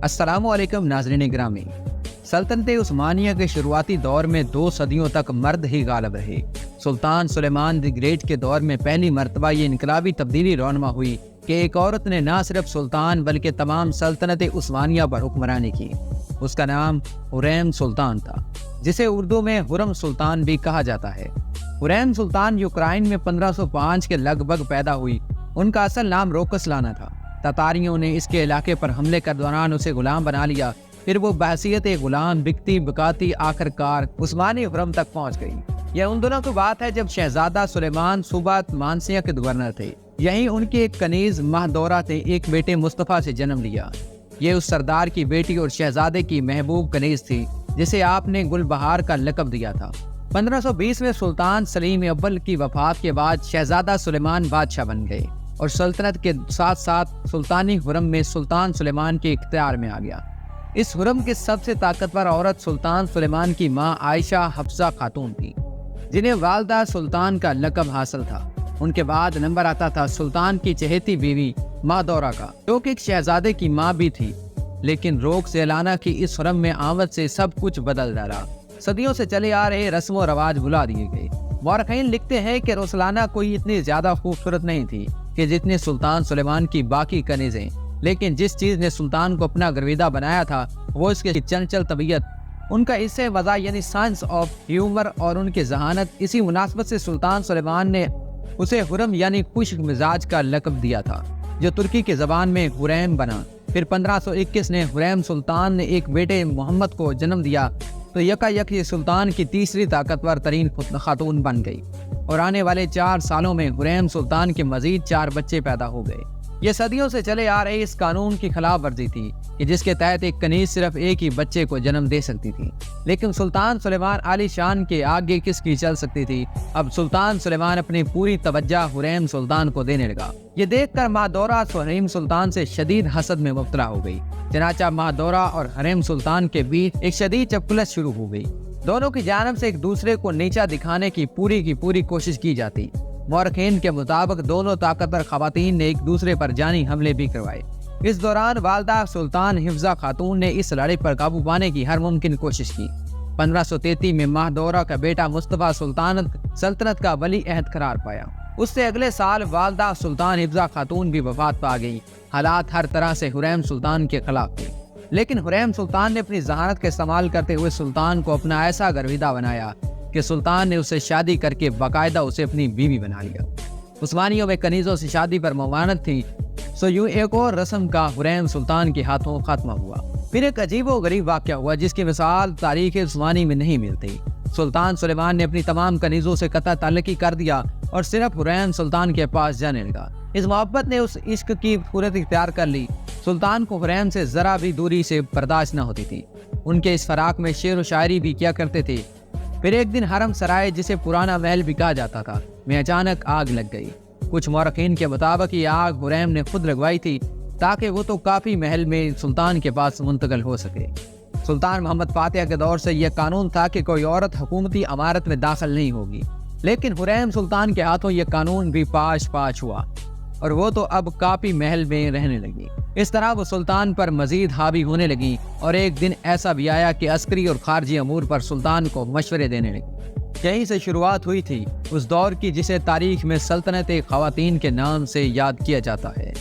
السلام علیکم ناظرین گرامی۔ سلطنت عثمانیہ کے شروعاتی دور میں 2 صدیوں تک مرد ہی غالب رہے۔ سلطان سلیمان دی گریٹ کے دور میں پہلی مرتبہ یہ انقلابی تبدیلی رونما ہوئی کہ ایک عورت نے نہ صرف سلطان بلکہ تمام سلطنت عثمانیہ پر حکمرانی کی۔ اس کا نام حریم سلطان تھا، جسے اردو میں حرم سلطان بھی کہا جاتا ہے۔ حریم سلطان یوکرائن میں 1505 کے لگ بھگ پیدا ہوئی۔ ان کا اصل نام روکسلانا تھا۔ تاتاریوں نے اس کے علاقے پر حملے کے دوران اسے غلام بنا لیا، پھر وہ بحیثیت غلام بکتی بکاتی آخرکار عثمانی حرم تک پہنچ گئی۔ یہ ان دنوں کی بات ہے جب شہزادہ سلیمان صوبہ مانسیہ کے گورنر تھے۔ یہیں ان کے ایک کنیز مہدورہ نے ایک بیٹے مصطفیٰ سے جنم لیا۔ یہ اس سردار کی بیٹی اور شہزادے کی محبوب کنیز تھی جسے آپ نے گل بہار کا لقب دیا تھا۔ 1520 میں سلطان سلیم اول کی وفات کے بعد شہزادہ سلیمان بادشاہ بن گئے اور سلطنت کے ساتھ ساتھ سلطانی حرم میں سلطان سلیمان کے اختیار میں آ گیا۔ اس حرم کی سب سے طاقتور عورت سلطان سلیمان کی ماں عائشہ حفصہ خاتون تھی، جنہیں والدہ سلطان کا لقب حاصل تھا۔ ان کے بعد نمبر آتا تھا سلطان کی چہیتی بیوی مہدورہ کا، جو کہ ایک شہزادے کی ماں بھی تھی، لیکن روک سیلانہ کی اس حرم میں آمد سے سب کچھ بدل ڈالا۔ صدیوں سے چلے آ رہے رسم و رواج بھلا دیے گئے۔ مورخین لکھتے ہیں کہ روسلانہ کوئی اتنی زیادہ خوبصورت نہیں تھی کہ جتنے سلطان سلیمان کی باقی کنیزیں، لیکن جس چیز نے سلطان کو اپنا گرویدہ بنایا تھا وہ اس کے چنچل طبیعت، ان کا اس سے وضع یعنی سائنس آف ہیومر اور ان کی ذہانت۔ اسی مناسبت سے سلطان سلیمان نے اسے حرم یعنی خشک مزاج کا لقب دیا تھا، جو ترکی کی زبان میں حریم بنا۔ پھر 1521 نے حریم سلطان نے ایک بیٹے محمد کو جنم دیا تو یکا یک یہ سلطان کی تیسری طاقتور ترین خاتون بن گئی، اور آنے والے 4 سالوں میں حریم سلطان کے مزید 4 بچے پیدا ہو گئے۔ یہ صدیوں سے چلے آ رہے اس قانون کی خلاف ورزی تھی کہ جس کے تحت ایک کنیز صرف ایک ہی بچے کو جنم دے سکتی تھی، لیکن سلطان سلیمان عالی شان کے آگے کس کی چل سکتی تھی۔ اب سلطان سلیمان اپنی پوری توجہ حریم سلطان کو دینے لگا۔ یہ دیکھ کر مہدورہ حریم سلطان سے شدید حسد میں مبتلا ہو گئی۔ چنانچہ مہدورہ اور حریم سلطان کے بیچ ایک شدید چپکلش شروع ہو گئی۔ دونوں کی جانب سے ایک دوسرے کو نیچا دکھانے کی پوری کوشش کی جاتی۔ مورخین کے مطابق دونوں طاقتور خواتین نے ایک دوسرے پر جانی حملے بھی کروائے۔ اس دوران والدہ سلطان حفصہ خاتون نے اس لڑائی پر قابو پانے کی ہر ممکن کوشش کی۔ 1533 میں مہدورہ کا بیٹا مصطفیٰ سلطنت کا ولی عہد قرار پایا۔ اس سے اگلے سال والدہ سلطان حفصہ خاتون بھی وفات پا گئی۔ حالات ہر طرح سے حریم سلطان کے خلاف تھے، لیکن حریم سلطان نے اپنی ذہانت کا استعمال کرتے ہوئے سلطان کو اپنا ایسا گرویدہ بنایا کہ سلطان نے اسے شادی کر کے باقاعدہ اسے اپنی بیوی بنا لیا۔ عثمانیوں میں کنیزوں سے شادی پر ممانعت تھی، سو یوں ایک اور رسم کا حریم سلطان کے ہاتھوں خاتمہ ہوا۔ پھر ایک عجیب و غریب واقعہ ہوا جس کی مثال تاریخ عثمانی میں نہیں ملتی۔ سلطان سلیمان نے اپنی تمام کنیزوں سے قطع تعلقی کر دیا اور صرف حریم سلطان کے پاس جانے لگا۔ اس محبت نے اس عشق کی صورت اختیار کر لی۔ سلطان کو حریم سے ذرا بھی دوری سے برداشت نہ ہوتی تھی۔ ان کے اس فراق میں شعر و شاعری بھی کیا کرتے تھے۔ پھر ایک دن حرم سرائے، جسے پرانا محل بھی کہا جاتا تھا، میں اچانک آگ لگ گئی۔ کچھ مورخین کے مطابق یہ آگ حریم نے خود لگوائی تھی تاکہ وہ تو کافی محل میں سلطان کے پاس منتقل ہو سکے۔ سلطان محمد فاتح کے دور سے یہ قانون تھا کہ کوئی عورت حکومتی عمارت میں داخل نہیں ہوگی، لیکن حریم سلطان کے ہاتھوں یہ قانون بھی پاش ہوا اور وہ تو اب کافی محل میں رہنے لگی۔ اس طرح وہ سلطان پر مزید حاوی ہونے لگی، اور ایک دن ایسا بھی آیا کہ عسکری اور خارجی امور پر سلطان کو مشورے دینے لگی۔ یہیں سے شروعات ہوئی تھی اس دور کی جسے تاریخ میں سلطنت خواتین کے نام سے یاد کیا جاتا ہے۔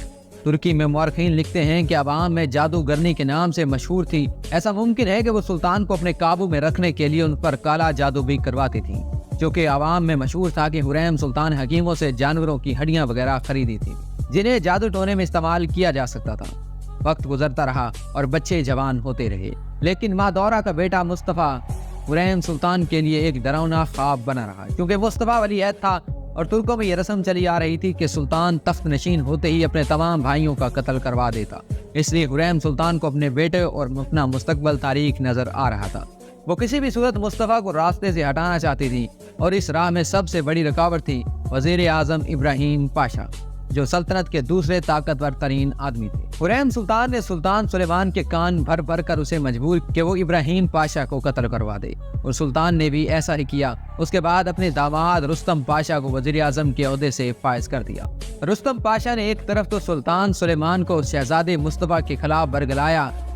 ترکی میں مورخین لکھتے ہیں کہ عوام میں جادوگرنی کے نام سے مشہور تھی۔ ایسا ممکن ہے کہ وہ سلطان کو اپنے قابو میں رکھنے کے لیے ان پر کالا جادو بھی کرواتی تھیں، جو کہ عوام میں مشہور تھا کہ حریم سلطان حکیموں سے جانوروں کی ہڈیاں وغیرہ خریدی تھی جنہیں جادو ٹونے میں استعمال کیا جا سکتا تھا۔ وقت گزرتا رہا اور بچے جوان ہوتے رہے، لیکن مہدورہ کا بیٹا مصطفیٰ حریم سلطان کے لیے ایک ڈراؤنا خواب بنا رہا، کیونکہ مصطفیٰ ولی عہد تھا اور ترکوں میں یہ رسم چلی آ رہی تھی کہ سلطان تخت نشین ہوتے ہی اپنے تمام بھائیوں کا قتل کروا دیتا۔ اس لیے حریم سلطان کو اپنے بیٹے اور اپنا مستقبل تاریک نظر آ رہا تھا۔ وہ کسی بھی صورت مصطفیٰ کو راستے سے ہٹانا چاہتی تھی، اور اس راہ میں سب سے بڑی رکاوٹ تھی وزیر اعظم ابراہیم پاشا، جو سلطنت کے دوسرے طاقتور ترین آدمی تھے۔ حریم سلطان نے سلطان سلیمان کے کان بھر کر اسے مجبور کہ وہ ابراہیم پاشا کو قتل کروا دے، اور سلطان نے بھی ایسا ہی کیا۔ اس کے بعد اپنے داماد رستم پاشا کو وزیر اعظم کے عہدے سے فائز کر دیا۔ رستم پاشا نے ایک طرف تو سلطان سلیمان کو شہزادے مصطفیٰ کے خلاف برگلایا،